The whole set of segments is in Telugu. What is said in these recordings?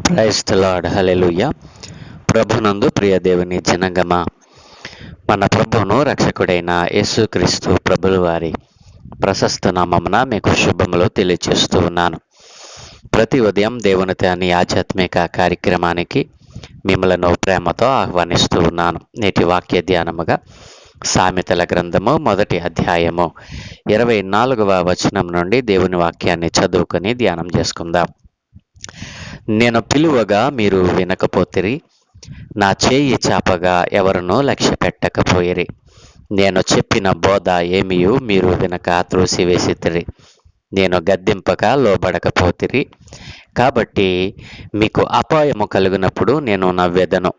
Praise the lord. హల్లెలూయా. ప్రభునందు ప్రియ దేవుని జనగమా, మన ప్రభువును రక్షకుడైన యేసుక్రీస్తు ప్రభుల వారి ప్రశస్త నామమున మీకు శుభములు తెలియజేస్తూ ఉన్నాను. ప్రతి ఉదయం దేవునితో అనే ఆధ్యాత్మిక కార్యక్రమానికి మిమ్మలను ప్రేమతో ఆహ్వానిస్తూ ఉన్నాను. నేటి వాక్య ధ్యానముగా సామెతల గ్రంథము 1వ అధ్యాయము 24వ వచనం నుండి దేవుని వాక్యాన్ని చదువుకొని ధ్యానం చేసుకుందాం. నేను పిలువగా మీరు వినకపోతిరి, నా చేయి చాపగా ఎవరునూ లక్ష్య పెట్టకపోయిరి. నేను చెప్పిన బోధ ఏమియు మీరు వినక త్రోసివేసితిరి. నేను గద్దింపక లోబడకపోతిరి. కాబట్టి మీకు అపాయము కలిగినప్పుడు నేను నవ్వెదను,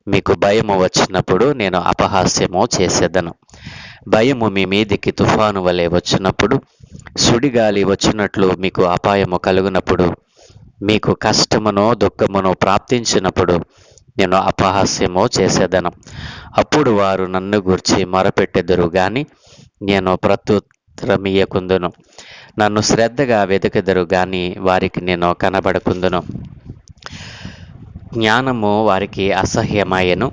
మీకు భయము వచ్చినప్పుడు నేను అపహాస్యము చేసేదను. భయము మీ మీదికి తుఫాను వలె వచ్చినప్పుడు, సుడిగాలి వచ్చినట్లు మీకు అపాయము కలుగునప్పుడు, మీకు కష్టమును దుఃఖమును ప్రాప్తించినప్పుడు నేను అపహాస్యము చేసేదను. అప్పుడు వారు నన్ను గూర్చి మొరపెట్టెదరు గాని నేను ప్రత్యుత్తరమియ్యకుందును. నన్ను శ్రద్ధగా వెదకెదరు గాని వారికి నేను కనబడకుందును. జ్ఞానము వారికి అసహ్యమాయెను,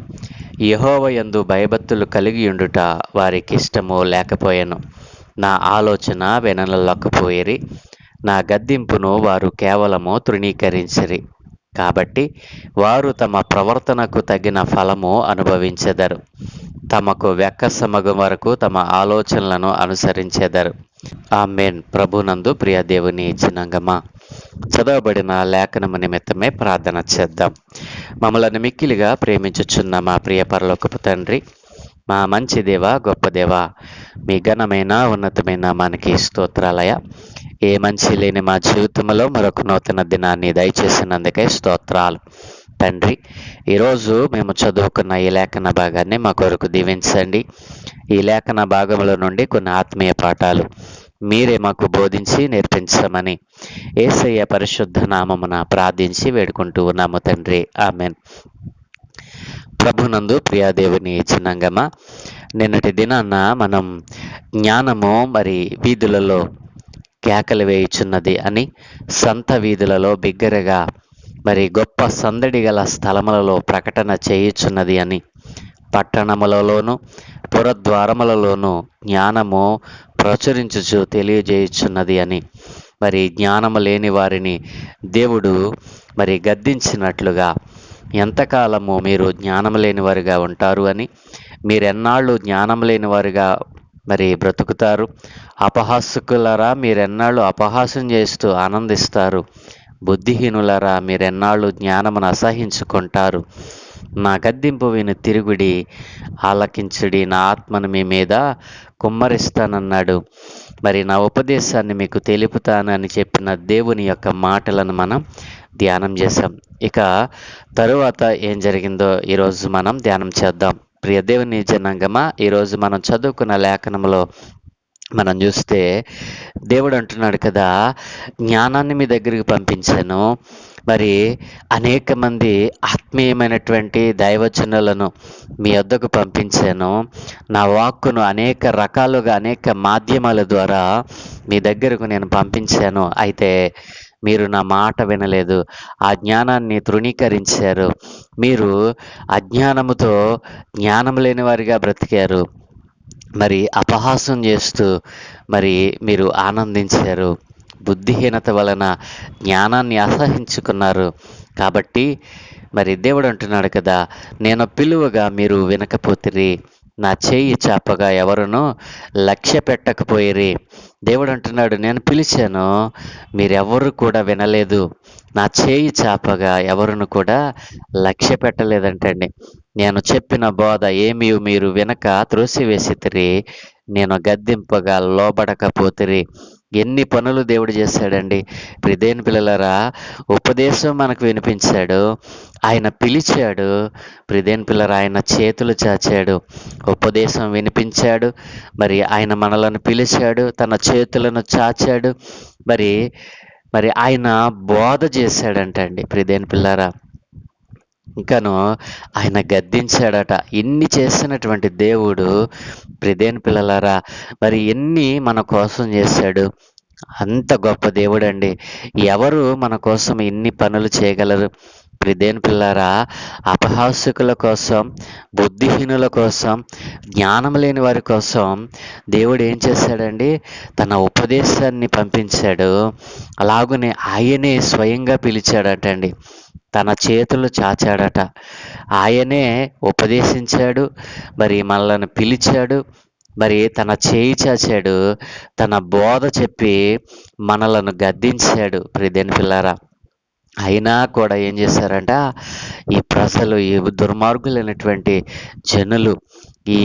యెహోవా యందు భయభక్తులు కలిగియుండుట వారికి ఇష్టము లేకపోయెను. నా ఆలోచన వినలేకపోయిరి, నా గద్దింపును వారు కేవలము తృణీకరించిరి. కాబట్టి వారు తమ ప్రవర్తనకు తగిన ఫలము అనుభవించెదరు. తమకు వెక్కసమగు వరకు తమ ఆలోచనలను అనుసరించెదరు. ఆమేన్. ప్రభునందు ప్రియ దేవుని జనాంగమా, చదవబడిన లేఖనము నిమిత్తమే ప్రార్థన చేద్దాం. మమ్మలను మిక్కిలిగా ప్రేమించుచున్న మా ప్రియ పరలోకపు తండ్రి, మా మంచి దేవ, గొప్ప దేవ, మీ ఘనమైన ఉన్నతమైన మనకి స్తోత్రాలయ. ఏ మంచి లేని మా జీవితంలో మరొక నూతన దినాన్ని దయచేసినందుకే స్తోత్రాలు తండ్రి. ఈరోజు మేము చదువుకున్న ఈ లేఖన భాగాన్ని మా కొరకు దీవించండి. ఈ లేఖన భాగంలో నుండి కొన్ని ఆత్మీయ పాఠాలు మీరే మాకు బోధించి నేర్పించమని యేసయ్య పరిశుద్ధ నామమున ప్రార్థించి వేడుకుంటూ ఉన్నాము తండ్రి. ఆమెన్. ప్రభునందు ప్రియాదేవుని చిన్నంగమా, నిన్నటి దినాన్న మనం జ్ఞానము మరి వీధులలో కేకలు వేయుచున్నది అని, సంత వీధులలో బిగ్గరగా మరి గొప్ప సందడి గల స్థలములలో ప్రకటన చేయుచున్నది అని, పట్టణములలోను పురద్వారములలోను జ్ఞానము ప్రచురించుచు తెలియజేయుచున్నది అని, మరి జ్ఞానము లేని వారిని దేవుడు మరి గద్దించినట్లుగా, ఎంతకాలము మీరు జ్ఞానం లేని వారిగా ఉంటారు అని, మీరెన్నాళ్ళు జ్ఞానం లేని వారిగా మరి బ్రతుకుతారు, అపహాసకులరా మీరెన్నాళ్ళు అపహాసం చేస్తూ ఆనందిస్తారు, బుద్ధిహీనులరా మీరెన్నాళ్ళు జ్ఞానమును అసహించుకుంటారు. నా గద్దింపు విని తిరుగుడి, ఆలకించుడి, నా ఆత్మను మీ మీద కుమ్మరిస్తానన్నాడు. మరి నా ఉపదేశాన్ని మీకు తెలుపుతానని చెప్పిన దేవుని యొక్క మాటలను మనం ధ్యానం చేశాం. ఇక తరువాత ఏం జరిగిందో ఈరోజు మనం ధ్యానం చేద్దాం. ప్రియ దేవుని జనాంగమా, ఈరోజు మనం చదువుకున్న లేఖనంలో మనం చూస్తే దేవుడు అంటున్నాడు కదా, జ్ఞానాన్ని మీ దగ్గరికి పంపించాను, మరి అనేక మంది ఆత్మీయమైనటువంటి దైవజనులను మీ వద్దకు పంపించాను, నా వాక్కును అనేక రకాలుగా అనేక మాధ్యమాల ద్వారా మీ దగ్గరకు నేను పంపించాను. అయితే మీరు నా మాట వినలేదు, ఆ జ్ఞానాన్ని తృణీకరించారు, మీరు అజ్ఞానముతో జ్ఞానం లేని వారిగా బ్రతికారు, మరి అపహాసం చేస్తూ మరి మీరు ఆనందించారు, బుద్ధిహీనత వలన జ్ఞానాన్ని అసహించుకున్నారు. కాబట్టి మరి దేవుడు అంటున్నాడు కదా, నేను పిలువగా మీరు వినకపోతిరి, నా చేయి చాపగా ఎవరునూ లక్ష్య పెట్టకపోయిరి. దేవుడు అంటున్నాడు, నేను పిలిచాను, మీరెవరు కూడా వినలేదు, నా చేయి చాపగా ఎవరును కూడా లక్ష్య పెట్టలేదంటండి. నేను చెప్పిన బోధ ఏమీ మీరు వినక త్రోసివేసితిరి, నేను గద్దింపగా లోబడకపోతిరి. ఎన్ని పనులు దేవుడు చేశాడండి. ప్రిదేని పిల్లలరా, ఉపదేశం మనకు వినిపించాడు, ఆయన పిలిచాడు. ప్రిదేని పిల్లరా, ఆయన చేతులు చాచాడు, ఉపదేశం వినిపించాడు, మరి ఆయన మనలను పిలిచాడు, తన చేతులను చాచాడు, మరి మరి ఆయన బోధ చేశాడంటండి. ప్రిదేని పిల్లరా, ఇంకను ఆయన గద్దించాడట. ఇన్ని చేసినటువంటి దేవుడు ప్రిదేని పిల్లలారా, మరి ఎన్ని మన కోసం చేశాడు. అంత గొప్ప దేవుడండి. ఎవరు మన కోసం ఇన్ని పనులు చేయగలరు? దేవుని పిల్లారా, అపహాసకుల కోసం, బుద్ధిహీనుల కోసం, జ్ఞానం లేని వారి కోసం దేవుడు ఏం చేశాడండి? తన ఉపదేశాన్ని పంపించాడు. అలాగునే ఆయనే స్వయంగా పిలిచాడటండి. తన చేతులు చాచాడట. ఆయనే ఉపదేశించాడు. మరి మనలను పిలిచాడు. మరి తన చేయి చాచాడు. తన బోధ చెప్పి మనలను గద్దించాడు. దేవుని పిల్లారా, అయినా కూడా ఏం చేశారంట, ఈ ప్రజలు, ఈ దుర్మార్గులైనటువంటి జనులు, ఈ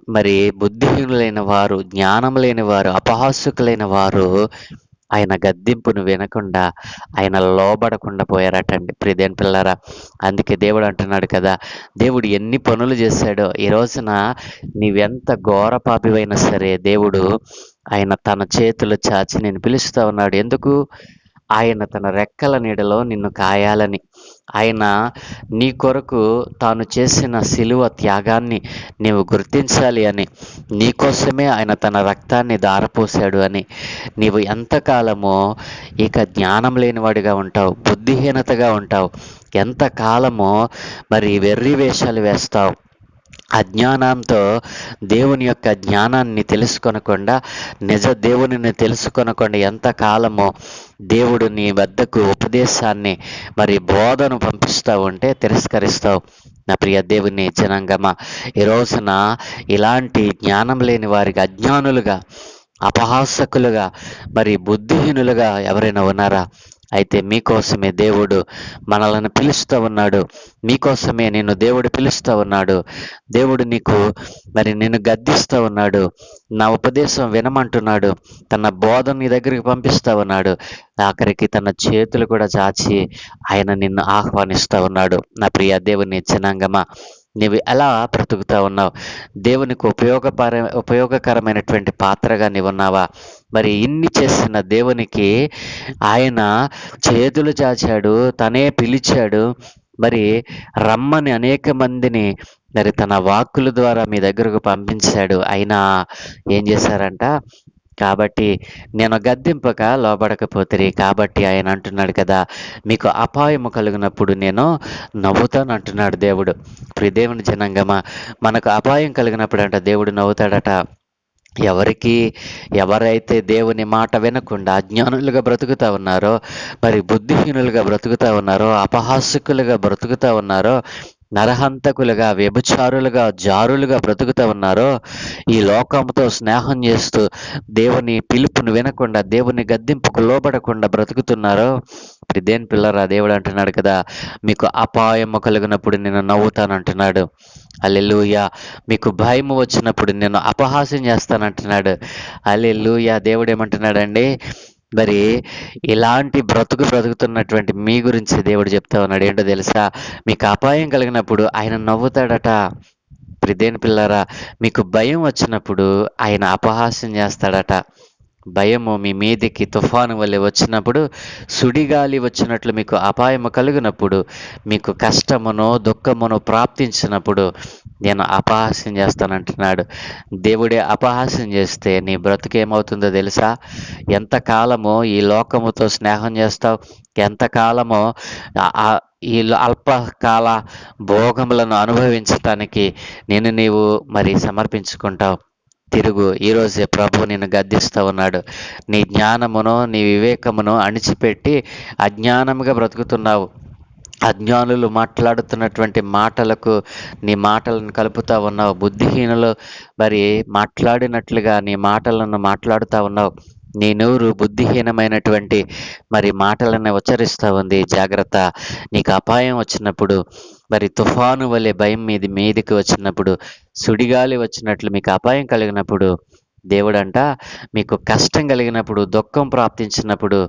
మరి బుద్ధిహీనులైన వారు, జ్ఞానం లేని వారు, అపహాస్యకులైన వారు ఆయన గద్దింపును వినకుండా, ఆయన లోబడకుండా పోయారటండి. దేవుని పిల్లారా, అందుకే దేవుడు అంటున్నాడు కదా, దేవుడు ఎన్ని పనులు చేశాడో. ఈ రోజున నీవెంత ఘోర పాపివైనా సరే దేవుడు ఆయన తన చేతులు చాచి నేను పిలుస్తా ఉన్నాడు. ఎందుకు? ఆయన తన రెక్కల నీడలో నిన్ను కాయాలని. ఆయన నీ కొరకు తాను చేసిన శిలువ త్యాగాన్ని నీవు గుర్తించాలి అని. నీకోసమే ఆయన తన రక్తాన్ని ధారపోశాడు అని. నీవు ఎంతకాలమో ఇక జ్ఞానం లేనివాడిగా ఉంటావు, బుద్ధిహీనతగా ఉంటావు, ఎంతకాలమో మరి వెర్రి వేషాలు వేస్తావు, అజ్ఞానంతో దేవుని యొక్క జ్ఞానాన్ని తెలుసుకొనకుండా, నిజ దేవునిని తెలుసుకొనకుండా ఎంతకాలమో దేవుడు నీ వద్దకు ఉపదేశాన్ని మరి బోధను పంపిస్తూ ఉంటే తిరస్కరిస్తావు. నా ప్రియ దేవుని జనాంగమా, ఈ రోజున ఇలాంటి జ్ఞానం లేని వారికి, అజ్ఞానులుగా, అపహాసకులుగా, మరి బుద్ధిహీనులుగా ఎవరైనా ఉన్నారా? అయితే మీకోసమే దేవుడు మనలను పిలుస్తూ ఉన్నాడు. మీకోసమే నిన్ను దేవుడు పిలుస్తూ ఉన్నాడు. దేవుడు నీకు మరి నిన్ను గద్దిస్తూ ఉన్నాడు. నా ఉపదేశం వినమంటున్నాడు. తన బోధన నీ దగ్గరికి పంపిస్తూ ఉన్నాడు. ఆఖరికి తన చేతులు కూడా చాచి ఆయన నిన్ను ఆహ్వానిస్తూ ఉన్నాడు. నా ప్రియ దేవుని జనాంగమా, నీవు ఎలా బ్రతుకుతా ఉన్నావు? దేవునికి ఉపయోగకరమైనటువంటి పాత్రగా నీవున్నావా? మరి ఇన్ని చేసిన దేవునికి ఆయన చేతులు చాచాడు, తనే పిలిచాడు. మరి రమ్మని అనేక మందిని మరి తన వాక్కుల ద్వారా మీ దగ్గరకు పంపించాడు. అయినా ఏం చేశారంట? కాబట్టి నేను గద్దింపక లోబడకపోతిరి. కాబట్టి ఆయన అంటున్నాడు కదా, మీకు అపాయము కలిగినప్పుడు నేను నవ్వుతాను అంటున్నాడు దేవుడు. దేవుని జనాంగమా, మనకు అపాయం కలిగినప్పుడు అంట దేవుడు నవ్వుతాడట. ఎవరైతే దేవుని మాట వినకుండా అజ్ఞానులుగా బ్రతుకుతా ఉన్నారో, మరి బుద్ధిహీనులుగా బ్రతుకుతా ఉన్నారో, అపహాసకులుగా బ్రతుకుతా ఉన్నారో, నరహంతకులుగా, వ్యభిచారులుగా, జారులుగా బ్రతుకుతూ ఉన్నారో, ఈ లోకంతో స్నేహం చేస్తూ దేవుని పిలుపును వినకుండా, దేవుని గద్దింపుకు లోబడకుండా బ్రతుకుతున్నారో, దేని పిల్లరా, దేవుడు అంటున్నాడు కదా, మీకు అపాయము కలిగినప్పుడు నేను నవ్వుతానంటున్నాడు. హల్లెలూయా. మీకు భయము వచ్చినప్పుడు నేను అపహాస్యం చేస్తానంటున్నాడు. హల్లెలూయా. దేవుడు ఏమంటున్నాడండి? మరి ఇలాంటి బ్రతుకుతున్నటువంటి మీ గురించి దేవుడు చెప్తా ఉన్నాడు. ఏంటో తెలుసా? మీకు అపాయం కలిగినప్పుడు ఆయన నవ్వుతాడట. దేని పిల్లరా, మీకు భయం వచ్చినప్పుడు ఆయన అపహాస్యం చేస్తాడట. భయము మీ మీదికి తుఫాను వలె వచ్చినప్పుడు, సుడిగాలి వచ్చినట్లు మీకు అపాయము కలిగినప్పుడు, మీకు కష్టమును దుఃఖమును ప్రాప్తించినప్పుడు నేను అపహాస్యం చేస్తానంటున్నాడు. దేవుడే అపహాస్యం చేస్తే నీ బ్రతుకేమవుతుందో తెలుసా? ఎంతకాలమో ఈ లోకముతో స్నేహం చేస్తావు, ఎంతకాలమో ఈ అల్పకాల భోగములను అనుభవించటానికి నీవు మరి సమర్పించుకుంటావు. తిరుగు, ఈరోజే ప్రభువు నిన్ను గద్దిస్తూ ఉన్నాడు. నీ జ్ఞానమును, నీ వివేకమును అణిచిపెట్టి అజ్ఞానముగా బ్రతుకుతున్నావు. అజ్ఞానులు మాట్లాడుతున్నటువంటి మాటలకు నీ మాటలను కలుపుతూ ఉన్నావు. బుద్ధిహీనులు మరి మాట్లాడినట్లుగా నీ మాటలను మాట్లాడుతూ ఉన్నావు. నీ నోరు బుద్ధిహీనమైనటువంటి మరి మాటలను ఉచ్చరిస్తూ ఉంది. జాగ్రత్త. నీకు అపాయం వచ్చినప్పుడు, మరి తుఫాను వలె భయం మీదికి వచ్చినప్పుడు, సుడిగాలి వచ్చినట్లు మీకు అపాయం కలిగినప్పుడు, దేవుడంట మీకు కష్టం కలిగినప్పుడు, దుఃఖం ప్రాప్తించినప్పుడు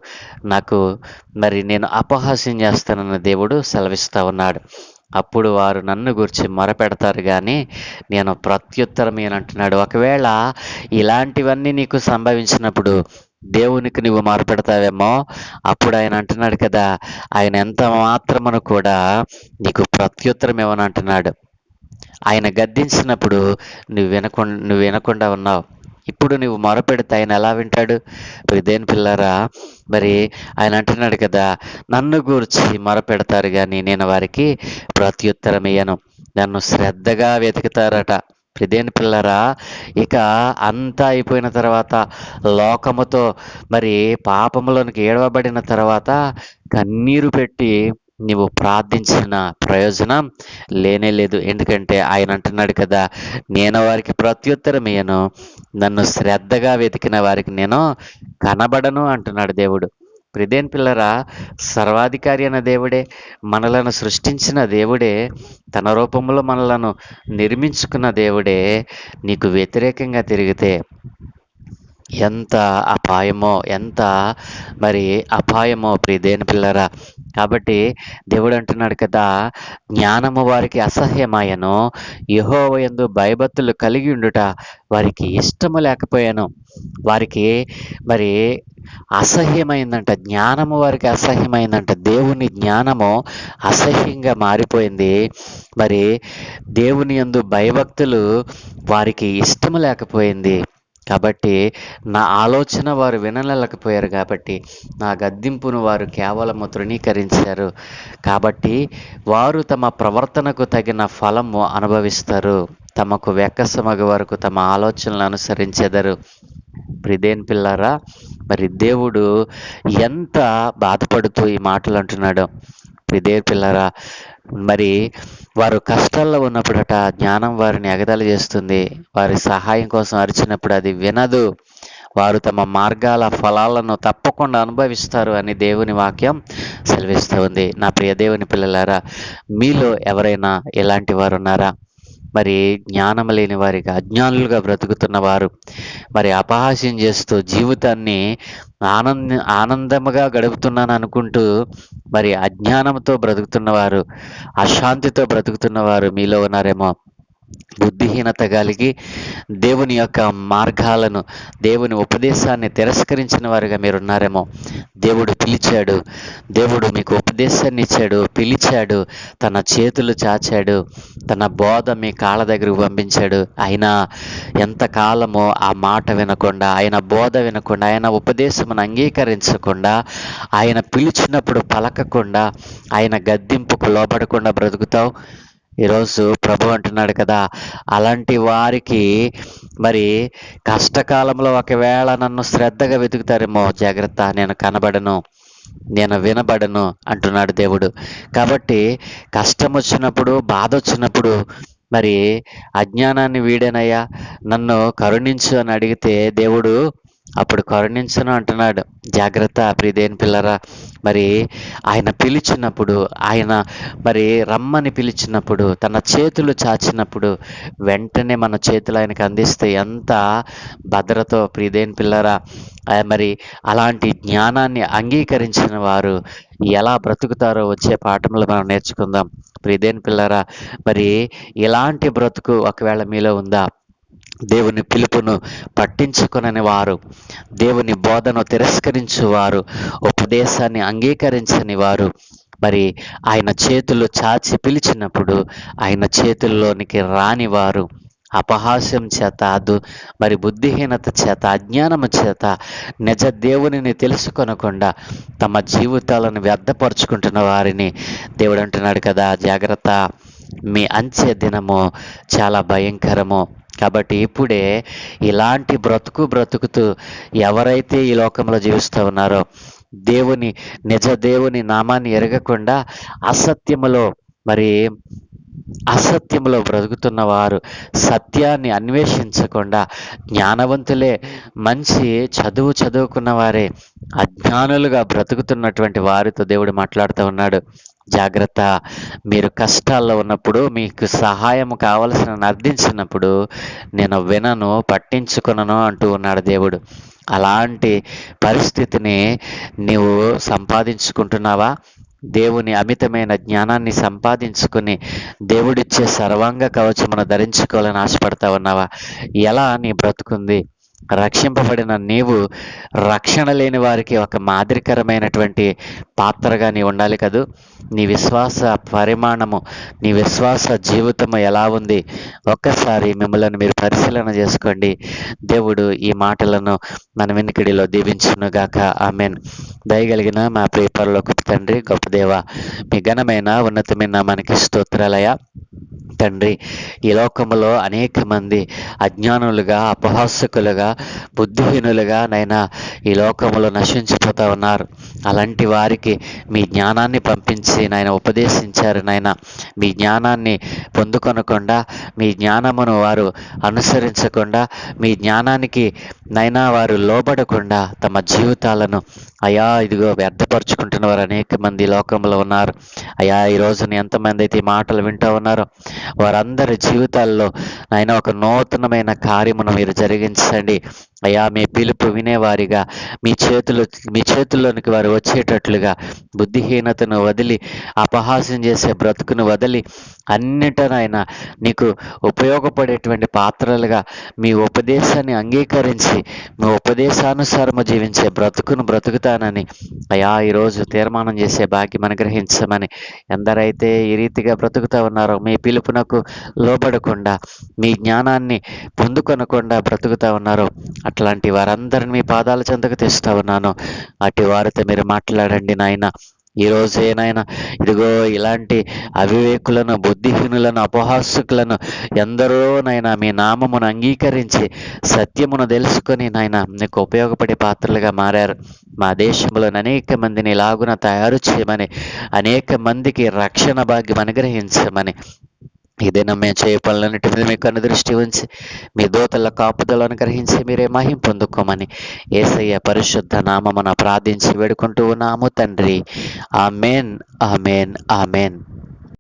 నాకు మరి నేను అపహాస్యం చేస్తానన్న దేవుడు సెలవిస్తూ ఉన్నాడు. అప్పుడు వారు నన్ను గురించి మొరపెడతారు కానీ నేను ప్రత్యుత్తరం ఏనంటున్నాడు. ఒకవేళ ఇలాంటివన్నీ నీకు సంభవించినప్పుడు దేవునికి నువ్వు మొరపెడతావేమో, అప్పుడు ఆయన అంటున్నాడు కదా, ఆయన ఎంత మాత్రమును కూడా నీకు ప్రత్యుత్తరం ఏమని అంటున్నాడు. ఆయన గద్దించినప్పుడు నువ్వు వినకుండా ఉన్నావు. ఇప్పుడు నువ్వు మొరపెడితే ఆయన ఎలా వింటాడు? దేని పిల్లరా, మరి ఆయన అంటున్నాడు కదా, నన్ను గూర్చి మొరపెడతారు కానీ నేను వారికి ప్రత్యుత్తరం ఇయ్యను. నన్ను శ్రద్ధగా వెతుకుతారట. దేని పిల్లరా, ఇక అంతా అయిపోయిన తర్వాత లోకముతో మరి పాపములోనికి ఏడవబడిన తర్వాత కన్నీరు పెట్టి నీవు ప్రార్థించిన ప్రయోజనం లేనే లేదు. ఎందుకంటే ఆయన అంటున్నాడు కదా, నేను వారికి ప్రత్యుత్తరం ఇయ్యను, నన్ను శ్రద్ధగా వెతికిన వారికి నేను కనబడను అంటున్నాడు దేవుడు. ప్రిదేన్ పిల్లరా, సర్వాధికారి అయిన దేవుడే, మనలను సృష్టించిన దేవుడే, తన రూపంలో మనలను నిర్మించుకున్న దేవుడే నీకు వ్యతిరేకంగా తిరిగితే ఎంత అపాయమో, ఎంత మరి అపాయమో ప్రియదేని పిల్లరా. కాబట్టి దేవుడు అంటున్నాడు కదా, జ్ఞానము వారికి అసహ్యమాయను, యెహోవా యందు భయభక్తులు కలిగి ఉండుట వారికి ఇష్టము లేకపోయాను. వారికి మరి అసహ్యమైందంట, జ్ఞానము వారికి అసహ్యమైందంట. దేవుని జ్ఞానము అసహ్యంగా మారిపోయింది. మరి దేవుని యందు భయభక్తులు వారికి ఇష్టము లేకపోయింది. కాబట్టి నా ఆలోచన వారు వినలేకపోయారు, కాబట్టి నా గద్దింపును వారు కేవలము తృణీకరించారు. కాబట్టి వారు తమ ప్రవర్తనకు తగిన ఫలము అనుభవిస్తారు. తమకు వెక్కసమగు వరకు తమ ఆలోచనలు అనుసరించెదరు. ప్రిదేన్ పిల్లారా, మరి దేవుడు ఎంత బాధపడుతూ ఈ మాటలు అంటున్నాడు. ప్రిదే పిల్లరా, మరి వారు కష్టాల్లో ఉన్నప్పుడట జ్ఞానం వారిని ఎగతాళి చేస్తుంది. వారి సహాయం కోసం అరిచినప్పుడు అది వినదు. వారు తమ మార్గాల ఫలాలను తప్పకుండా అనుభవిస్తారు అని దేవుని వాక్యం సెలవిస్తూ ఉంది. నా ప్రియ దేవుని పిల్లలారా, మీలో ఎవరైనా ఇలాంటి వారు ఉన్నారా? మరి జ్ఞానం లేని వారికి, అజ్ఞానులుగా బ్రతుకుతున్న వారు, మరి అపహాస్యం చేస్తూ జీవితాన్ని ఆనందముగా గడుపుతున్నాను అనుకుంటూ మరి అజ్ఞానంతో బ్రతుకుతున్నవారు, అశాంతితో బ్రతుకుతున్నవారు మీలో ఉన్నారేమో. బుద్ధిహీనత కలిగి దేవుని యొక్క మార్గాలను, దేవుని ఉపదేశాన్ని తిరస్కరించిన వారుగా మీరున్నారేమో. దేవుడు పిలిచాడు, దేవుడు మీకు ఉపదేశాన్ని ఇచ్చాడు, పిలిచాడు, తన చేతులు చాచాడు, తన బోధ మీ కాళ్ళ దగ్గరకు పంపించాడు. అయినా ఎంతకాలమో ఆ మాట వినకుండా, ఆయన బోధ వినకుండా, ఆయన ఉపదేశమును అంగీకరించకుండా, ఆయన పిలిచినప్పుడు పలకకుండా, ఆయన గద్దింపుకు లోబడకుండా బ్రతుకుతావు. ఈరోజు ప్రభు అంటున్నాడు కదా, అలాంటి వారికి మరి కష్టకాలంలో ఒకవేళ నన్ను శ్రద్ధగా వెతుకుతారేమో, జాగ్రత్త, నేను కనబడను, నేను వినబడను అంటున్నాడు దేవుడు. కాబట్టి కష్టం వచ్చినప్పుడు, బాధ వచ్చినప్పుడు మరి అజ్ఞానాన్ని వీడేనయ్యా, నన్ను కరుణించు అని అడిగితే దేవుడు అప్పుడు కరుణించను అంటున్నాడు. జాగ్రత్త ప్రియదేని పిల్లరా, మరి ఆయన పిలిచినప్పుడు, ఆయన మరి రమ్మని పిలిచినప్పుడు, తన చేతులు చాచినప్పుడు వెంటనే మన చేతులు ఆయనకు అందిస్తే ఎంత భద్రతో ప్రియదేని పిల్లరా. మరి అలాంటి జ్ఞానాన్ని అంగీకరించిన వారు ఎలా బ్రతుకుతారో వచ్చే పాఠంలో మనం నేర్చుకుందాం. ప్రియదేని పిల్లరా, మరి ఇలాంటి బ్రతుకు ఒకవేళ మీలో ఉందా? దేవుని పిలుపును పట్టించుకొనని వారు, దేవుని బోధను తిరస్కరించువారు, ఉపదేశాన్ని అంగీకరించని వారు, మరి ఆయన చేతులు చాచి పిలిచినప్పుడు ఆయన చేతుల్లోనికి రానివారు, అపహాస్యం చేత, మరి బుద్ధిహీనత చేత, అజ్ఞానము చేత నిజ దేవునిని తెలుసుకొనకుండా తమ జీవితాలను వ్యర్థపరుచుకుంటున్న వారిని దేవుడు అంటున్నాడు కదా, జాగ్రత్త, మీ అంత్య దినము చాలా భయంకరము. కాబట్టి ఇప్పుడే ఇలాంటి బ్రతుకుతూ ఎవరైతే ఈ లోకంలో జీవిస్తూ ఉన్నారో, నిజ దేవుని నామాన్ని ఎరగకుండా అసత్యములో బ్రతుకుతున్న వారు, సత్యాన్ని అన్వేషించకుండా, జ్ఞానవంతులే, మంచి చదువుకున్న వారే అజ్ఞానులుగా బ్రతుకుతున్నటువంటి వారితో దేవుడు మాట్లాడుతూ ఉన్నాడు. జాగ్రత్త, మీరు కష్టాల్లో ఉన్నప్పుడు, మీకు సహాయం కావలసిన అర్థించినప్పుడు నేను వినను, పట్టించుకొనను అంటూ ఉన్నాడు దేవుడు. అలాంటి పరిస్థితిని నీవు సంపాదించుకుంటున్నావా? దేవుని అమితమైన జ్ఞానాన్ని సంపాదించుకుని దేవుడిచ్చే సర్వాంగ కవచమును ధరించుకోవాలని ఆశపడతా ఉన్నావా? ఎలా నీ బ్రతుకుంది? రక్షింపబడిన నీవు రక్షణ లేని వారికి ఒక మాదిరికరమైనటువంటి పాత్రగా నీ ఉండాలి కదూ. నీ విశ్వాస పరిమాణము, నీ విశ్వాస జీవితము ఎలా ఉంది? ఒక్కసారి మిమ్మల్ని మీరు పరిశీలన చేసుకోండి. దేవుడు ఈ మాటలను మన వినికిడిలో దీవించునుగాక. ఆమేన్. దయగలిగిన మా ప్రియ పరలోకపు తండ్రి, గొప్ప దేవ, మీ ఘనమైన ఉన్నతమైన మనకి స్తోత్రాలయ. తండ్రి, ఈ లోకములో అనేక మంది అజ్ఞానులుగా, అపహాసకులుగా, బుద్ధిహీనులుగా నైనా ఈ లోకములో నశించిపోతూ ఉన్నారు. అలాంటి వారికి మీ జ్ఞానాన్ని పంపించి నాయన ఉపదేశించారు. నాయన మీ జ్ఞానాన్ని పొందుకొనకుండా, మీ జ్ఞానమును వారు అనుసరించకుండా, మీ జ్ఞానానికి నైనా వారు లోబడకుండా తమ జీవితాలను అయా ఇదిగో వ్యర్థపరుచుకుంటున్న వారు అనేక మంది లోకంలో ఉన్నారు. అయా ఈ రోజున ఎంతమంది అయితే ఈ మాటలు వింటూ ఉన్నారో వారందరి జీవితాల్లో నాయన ఒక నూతనమైన కార్యమును మీరు జరిగించండి. అయా మీ పిలుపు వినేవారిగా మీ చేతుల్లోనికి వారు వచ్చేటట్లుగా, బుద్ధిహీనతను వదిలి, అపహాస్యం చేసే బ్రతుకును వదిలి, అన్నిటనైనా నీకు ఉపయోగపడేటువంటి పాత్రలుగా మీ ఉపదేశాన్ని అంగీకరించి మీ ఉపదేశానుసారము జీవించే బ్రతుకును బ్రతుకుతానని అయా ఈరోజు తీర్మానం చేసే భాగ్యం అనుగ్రహించమని, ఎందరైతే ఈ రీతిగా బ్రతుకుతా ఉన్నారో, మీ పిలుపునకు లోబడకుండా, మీ జ్ఞానాన్ని పొందుకొనకుండా బ్రతుకుతా ఉన్నారో, అట్లాంటి వారందరిని మీ పాదాల చెంతకు తెస్తా ఉన్నాను. అటు వారితో మీరు మాట్లాడండి నాయన. ఈరోజు నాయన ఇదిగో ఇలాంటి అవివేకులను, బుద్ధిహీనులను, అపహాసకులను ఎందరో నాయన మీ నామమును అంగీకరించి సత్యమును తెలుసుకొని నాయన నీకు ఉపయోగపడే పాత్రలుగా మారారు. మా దేశంలోని అనేక మందిని ఇలాగున తయారు చేయమని, అనేక మందికి రక్షణ భాగ్యం అనుగ్రహించమని, ఇదేనా మేము చేయ పనులన్నిటి మీద మీకు అనుదృష్టి ఉంచి మీ దూతల కాపుదలను అనుగ్రహించి మీరే మహిం పొందుకోమని యేసయ్య పరిశుద్ధ నామమున ప్రార్థించి వేడుకుంటూ ఉన్నాము తండ్రి. Amen, amen, amen.